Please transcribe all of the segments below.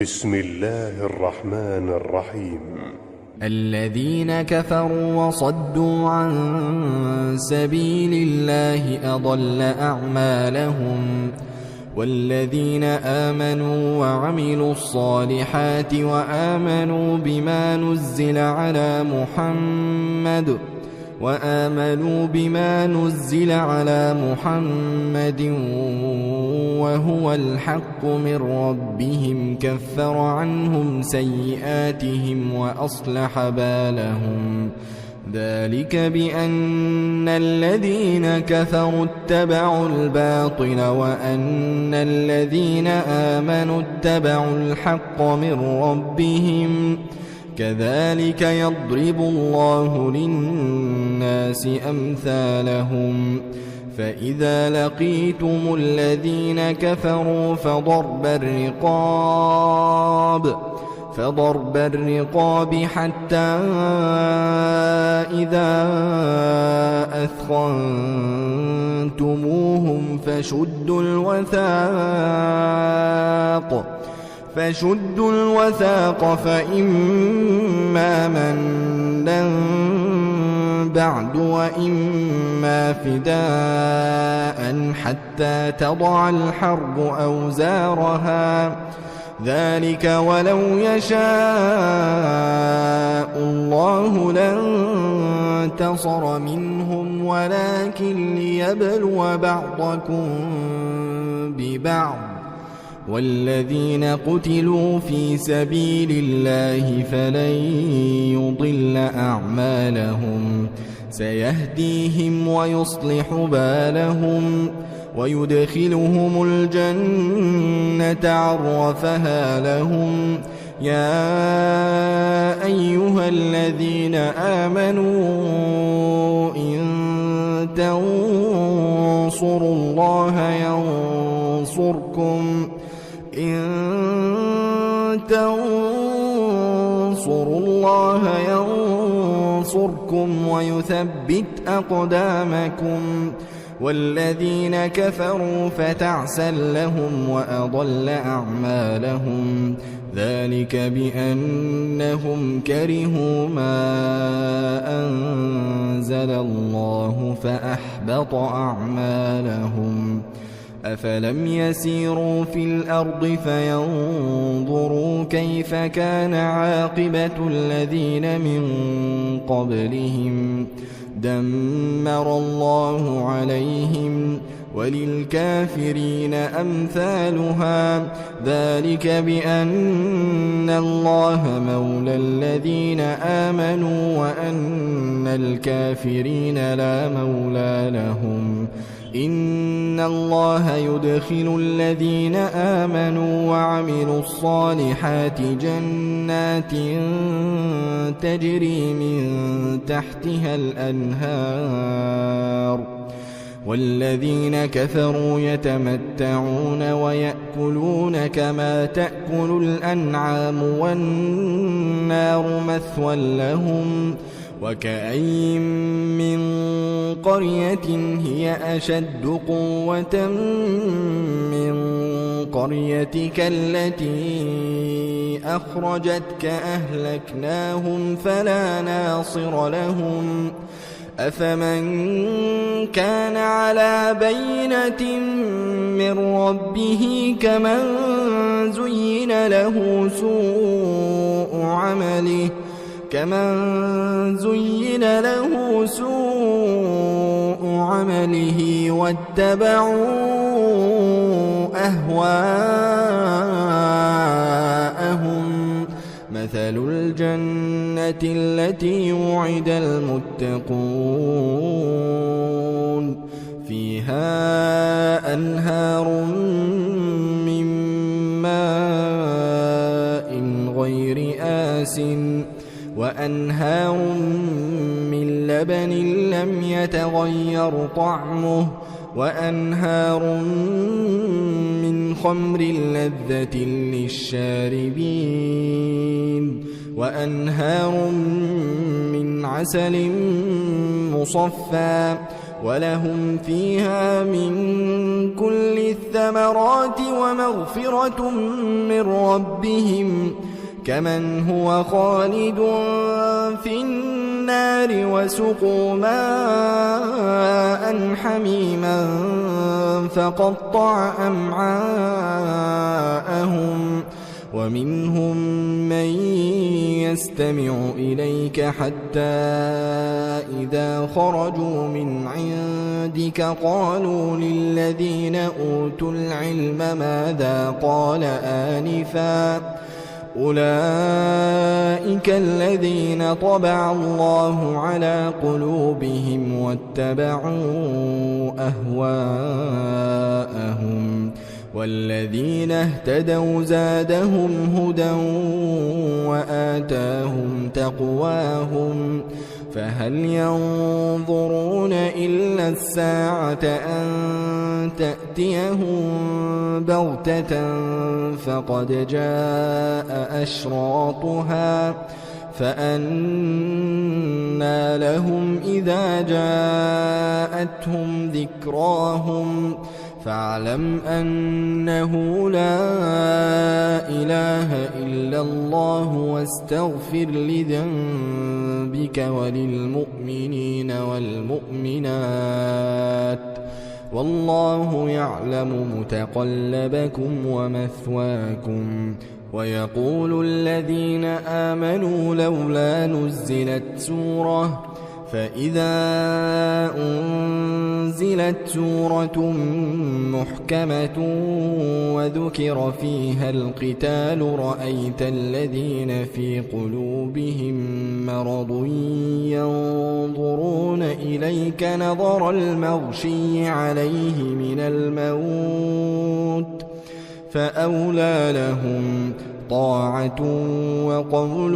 بسم الله الرحمن الرحيم. الذين كفروا وصدوا عن سبيل الله أضل أعمالهم والذين آمنوا وعملوا الصالحات وآمنوا بما نزل على محمد وهو الحق من ربهم كفر عنهم سيئاتهم وأصلح بالهم ذلك بأن الذين كفروا اتبعوا الباطل وأن الذين آمنوا اتبعوا الحق من ربهم كذلك يضرب الله للناس أمثالهم فإذا لقيتم الذين كفروا فضرب الرقاب حتى إذا أثخنتموهم فشدوا الوثاق فإما منا بعد وإما فداء حتى تضع الحرب أوزارها ذلك ولو يشاء الله لانتصر منهم ولكن ليبلو بعضكم ببعض والذين قتلوا في سبيل الله فلن يضل أعمالهم سيهديهم ويصلح بالهم ويدخلهم الجنة عرفها لهم يا أيها الذين آمنوا إن تنصروا الله ينصركم ويثبت أقدامكم والذين كفروا فتعسا لهم وأضل أعمالهم ذلك بأنهم كرهوا ما أنزل الله فأحبط أعمالهم أفلم يسيروا في الأرض فينظروا كيف كان عاقبة الذين من قبلهم دمر الله عليهم وللكافرين أمثالها ذلك بأن الله مولى الذين آمنوا وأن الكافرين لا مولى لهم إن الله يدخل الذين آمنوا وعملوا الصالحات جنات تجري من تحتها الأنهار والذين كفروا يتمتعون ويأكلون كما تأكل الأنعام والنار مثوى لهم وكأين من قرية هي أشد قوة من قريتك التي أخرجتك أهلكناهم فلا ناصر لهم أفمن كان على بينة من ربه كمن زين له سوء عمله واتبعوا أهواءهم مثل الجنة التي وعد المتقون فيها أنهار من ماء غير آسٍ وأنهار من لبن لم يتغير طعمه وأنهار من خمر لذة للشاربين وأنهار من عسل مصفى ولهم فيها من كل الثمرات ومغفرة من ربهم كمن هو خالد في النار وسقوا ماء حميما فقطع أمعاءهم ومنهم من يستمع إليك حتى إذا خرجوا من عندك قالوا للذين أوتوا العلم ماذا قال آنفا أولئك الذين طبع الله على قلوبهم واتبعوا أهواءهم والذين اهتدوا زادهم هدى وآتاهم تقواهم فهل ينظرون إلا الساعة أن تأتيهم بغتة فقد جاء أشراطها فأنى لهم إذا جاءتهم ذكراهم فاعلم أنه لا إله إلا الله واستغفر لذنبك وللمؤمنين والمؤمنات والله يعلم متقلبكم ومثواكم ويقول الذين آمنوا لولا نزلت سورة فإذا أنزلت سورة محكمة وذكر فيها القتال رأيت الذين في قلوبهم مرض ينظرون إليك نظر المغشي عليه من الموت فأولى لهم طاعة وقول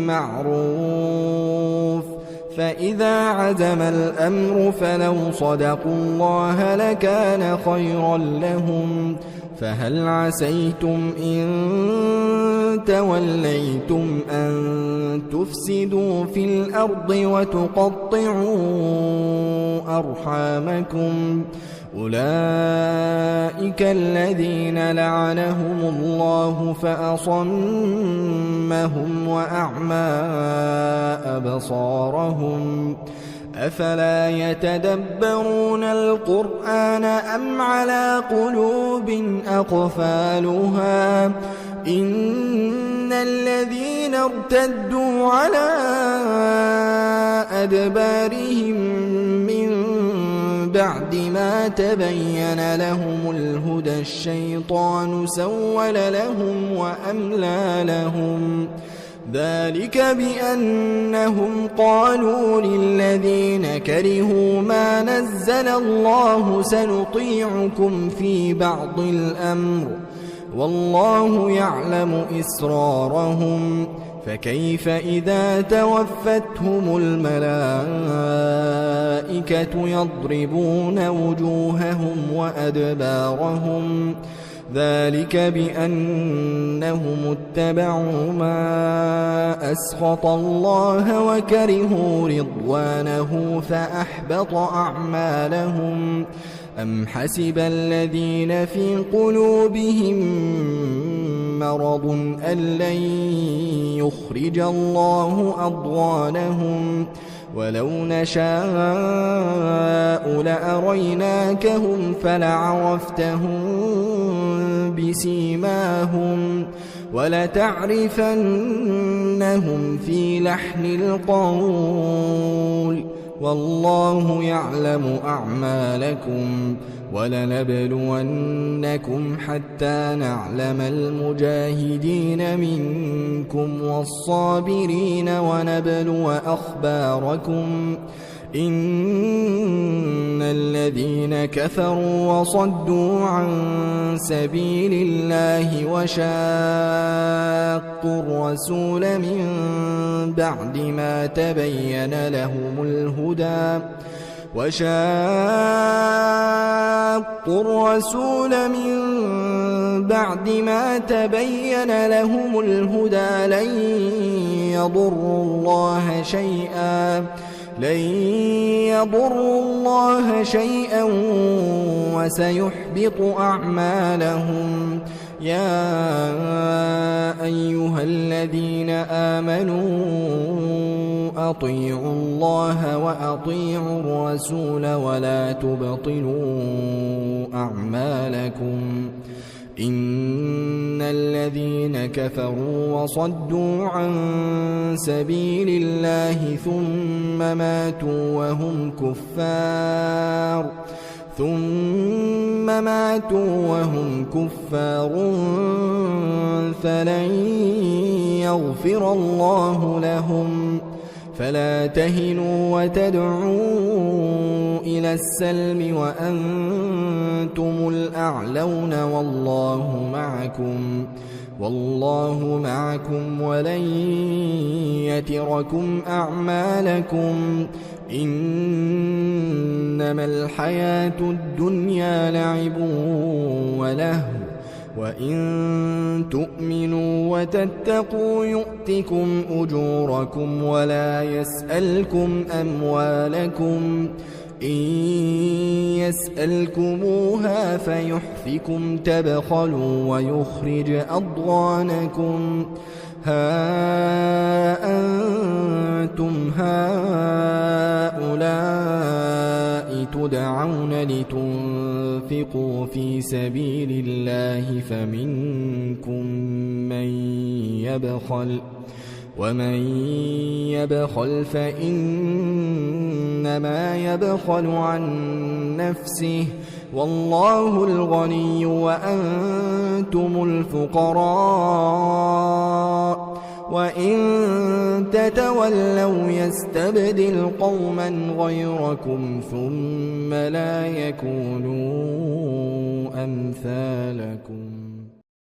معروف فإذا عزم الأمر فلو صدقوا الله لكان خيرا لهم فهل عسيتم إن توليتم أن تفسدوا في الأرض وتقطعوا أرحامكم أولئك الذين لعنهم الله فأصمهم وأعمى أبصارهم أفلا يتدبرون القرآن أم على قلوب أقفالها إن الذين ارتدوا على أدبارهم من بعد ما تبين لهم الهدى الشيطان سول لهم وأملى لهم ذلك بأنهم قالوا للذين كرهوا ما نزل الله سنطيعكم في بعض الأمر والله يعلم إسرارهم فكيف إذا توفتهم الملائكة يضربون وجوههم وأدبارهم ذلك بأنهم اتبعوا ما أسخط الله وكرهوا رضوانه فأحبط أعمالهم أم حسب الذين في قلوبهم مرض أن لن يخرج الله أضغانهم ولو نشاء لأريناكهم فلعرفتهم بسيماهم ولتعرفنهم في لحن القول والله يعلم أعمالكم ولنبلونكم حتى نعلم المجاهدين منكم والصابرين ونبلو أخباركم إن الذين كفروا وصدوا عن سبيل الله وشاقوا الرسول من بعد ما تبين لهم الهدى لن يضروا الله شيئا لن يضروا الله شيئا وسيحبط أعمالهم. يا أيها الذين آمنوا أطيعوا الله وأطيعوا الرسول ولا تبطلوا أعمالكم. إن الذين كفروا وصدوا عن سبيل الله ثم ماتوا وهم كفار فلن يغفر الله لهم. فلا تهنوا وتدعوا إلى السلم وأنتم الأعلون والله معكم ولن يتركم أعمالكم. إنما الحياة الدنيا لعب ولهو وإن تؤمنوا وتتقوا يؤتكم أجوركم ولا يسألكم أموالكم. إن يسألكموها فيحفكم تبخلوا ويخرج أضغانكم. ها أنتم هؤلاء تدعون لتنفقوا في سبيل الله فمنكم من يبخل ومن يبخل فإنما يبخل عن نفسه والله الغني وأنتم الفقراء. وإن تتولوا يستبدل قوما غيركم ثم لا يكونوا أمثالكم.